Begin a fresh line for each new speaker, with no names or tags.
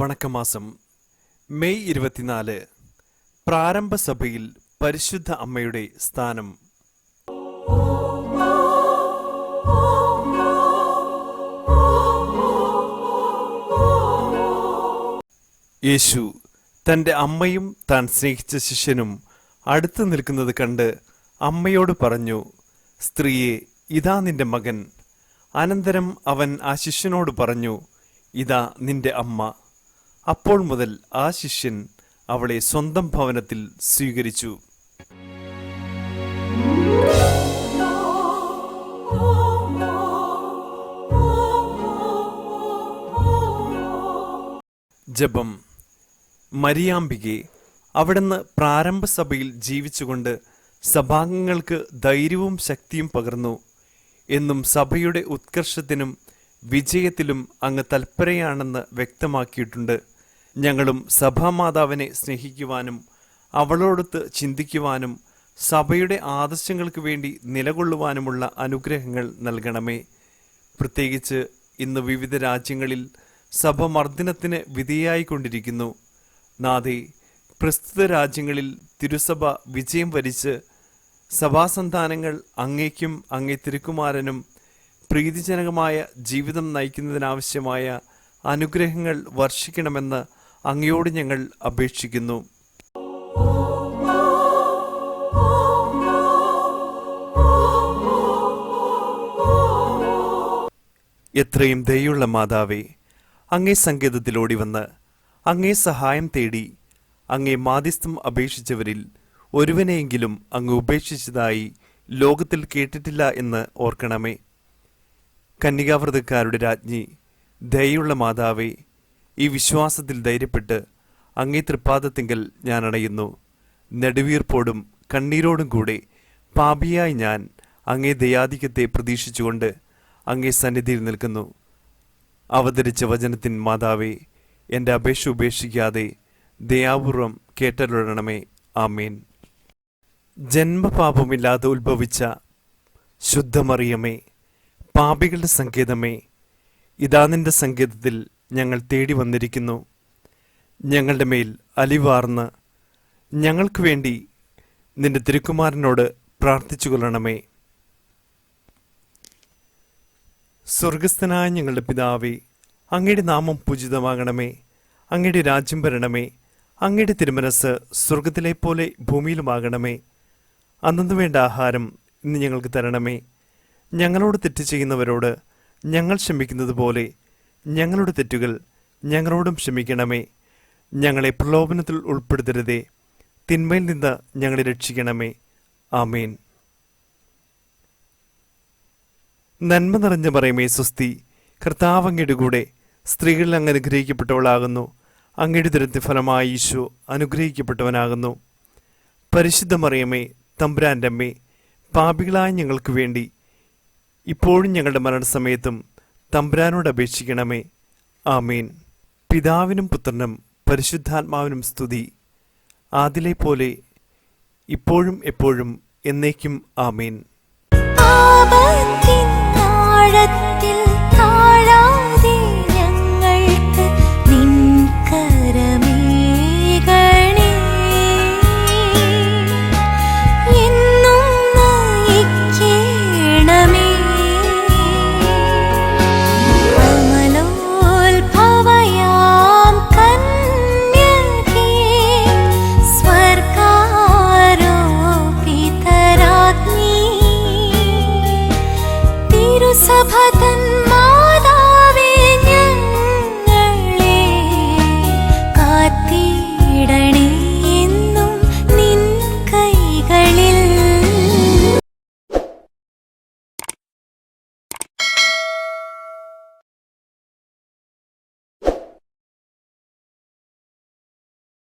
വണക്കമാസം May 24 പ്രാരംഭ സഭയിൽ പരിശുദ്ധ അമ്മയുടെ സ്ഥാനം. യേശു തൻ്റെ അമ്മയും താൻ സ്നേഹിച്ച ശിഷ്യനും അടുത്തു നിൽക്കുന്നത് കണ്ട് അമ്മയോട് പറഞ്ഞു, സ്ത്രീയെ, ഇതാ നിന്റെ മകൻ. അനന്തരം അവൻ ആ ശിഷ്യനോട് പറഞ്ഞു, ഇതാ നിന്റെ അമ്മ. അപ്പോൾ മുതൽ ആ ശിഷ്യൻ അവളെ സ്വന്തം ഭവനത്തിൽ സ്വീകരിച്ചു. ജപം. മരിയാമ്പികെ, അവിടുന്ന് പ്രാരംഭ സഭയിൽ ജീവിച്ചുകൊണ്ട് സഭാംഗങ്ങൾക്ക് ധൈര്യവും ശക്തിയും പകർന്നു. എന്നും സഭയുടെ ഉത്കർഷത്തിനും വിജയത്തിലും അങ്ങ് തൽപരയാണെന്ന് വ്യക്തമാക്കിയിട്ടുണ്ട്. ഞങ്ങളും സഭാമാതാവിനെ സ്നേഹിക്കുവാനും അവളോടൊത്ത് ചിന്തിക്കുവാനും സഭയുടെ ആദർശങ്ങൾക്ക് വേണ്ടി നിലകൊള്ളുവാനുമുള്ള അനുഗ്രഹങ്ങൾ നൽകണമേ. പ്രത്യേകിച്ച് ഇന്ന് വിവിധ രാജ്യങ്ങളിൽ സഭ മർദ്ദനത്തിന് വിധേയായിക്കൊണ്ടിരിക്കുന്നു. നാഥേ, പ്രസ്തുത രാജ്യങ്ങളിൽ തിരുസഭ വിജയം വരിച്ച് സഭാസന്താനങ്ങൾ അങ്ങേക്കും അങ്ങേ തിരുക്കുമാരനും പ്രീതിജനകമായ ജീവിതം നയിക്കുന്നതിനാവശ്യമായ അനുഗ്രഹങ്ങൾ വർഷിക്കണമെന്ന് അങ്ങയോട് ഞങ്ങൾ അപേക്ഷിക്കുന്നു. എത്രയും ദയുള്ള മാതാവേ, അങ്ങേ സങ്കേതത്തിലോടി വന്ന് അങ്ങേ സഹായം തേടി അങ്ങേ മാധ്യസ്ഥം അപേക്ഷിച്ചവരിൽ ഒരുവനെയെങ്കിലും അങ്ങ് ഉപേക്ഷിച്ചതായി ലോകത്തിൽ കേട്ടിട്ടില്ല എന്ന് ഓർക്കണമേ. കന്യകാവ്രതക്കാരുടെ രാജ്ഞി, ദയുള്ള മാതാവേ, ഈ വിശ്വാസത്തിൽ ധൈര്യപ്പെട്ട് അങ്ങേ തൃപ്പാദത്തിങ്കൽ ഞാൻ അണയുന്നു. നെടുവീർപ്പോടും കണ്ണീരോടും കൂടെ പാപിയായി ഞാൻ അങ്ങേ ദയാധിക്യത്തെ പ്രതീക്ഷിച്ചുകൊണ്ട് അങ്ങേ സന്നിധിയിൽ നിൽക്കുന്നു. അവതരിച്ച വചനത്തിൻ മാതാവേ, എൻ്റെ അപേക്ഷ ഉപേക്ഷിക്കാതെ ദയാപൂർവം കേട്ടരുളണമേ. ആമേൻ. ജന്മപാപമില്ലാതെ ഉത്ഭവിച്ച ശുദ്ധമറിയമേ, പാപികളുടെ സങ്കേതമേ, ഇതാ നിന്റെ സങ്കേതത്തിൽ ഞങ്ങൾ തേടി വന്നിരിക്കുന്നു. ഞങ്ങളുടെ മേൽ അലിവാർന്ന് ഞങ്ങൾക്ക് വേണ്ടി നിന്റെ തിരുക്കുമാരനോട് പ്രാർത്ഥിച്ചു കൊള്ളണമേ. സ്വർഗസ്ഥനായ ഞങ്ങളുടെ പിതാവേ, അങ്ങയുടെ നാമം പൂജിതമാകണമേ. അങ്ങയുടെ രാജ്യം വരണമേ. അങ്ങയുടെ തിരുമനസ് സ്വർഗത്തിലെ പോലെ ഭൂമിയിലുമാകണമേ. അന്നു വേണ്ട ആഹാരം ഇന്ന് ഞങ്ങൾക്ക് തരണമേ. ഞങ്ങളോട് തെറ്റ് ചെയ്യുന്നവരോട് ഞങ്ങൾ ക്ഷമിക്കുന്നത് പോലെ ഞങ്ങളുടെ തെറ്റുകൾ ഞങ്ങളോടും ക്ഷമിക്കണമേ. ഞങ്ങളെ പ്രലോഭനത്തിൽ ഉൾപ്പെടുത്തരുതേ, തിന്മയിൽ നിന്ന് ഞങ്ങളെ രക്ഷിക്കണമേ. ആമേൻ. നന്മ നിറഞ്ഞ മറിയമേ സ്വസ്തി, കർത്താവ് അങ്ങയുടെ കൂടെ സ്ത്രീകളിൽ അങ്ങ് അനുഗ്രഹിക്കപ്പെട്ടവളാകുന്നു. അങ്ങയുടെ ഉദരത്തിൻ ഫലമായി ഈശോ അനുഗ്രഹിക്കപ്പെട്ടവനാകുന്നു. പരിശുദ്ധ മറിയമേ, തമ്പുരാൻ്റെ അമ്മേ, പാപികളായ ഞങ്ങൾക്ക് വേണ്ടി ഇപ്പോഴും ഞങ്ങളുടെ മരണസമയത്തും തമ്പുരാനോട് അപേക്ഷിക്കണമേ. ആമേൻ. പിതാവിനും പുത്രനും പരിശുദ്ധാത്മാവിനും സ്തുതി, ആദിലെ പോലെ ഇപ്പോഴും എപ്പോഴും എന്നേക്കും. ആമേൻ.
സഭ തൻ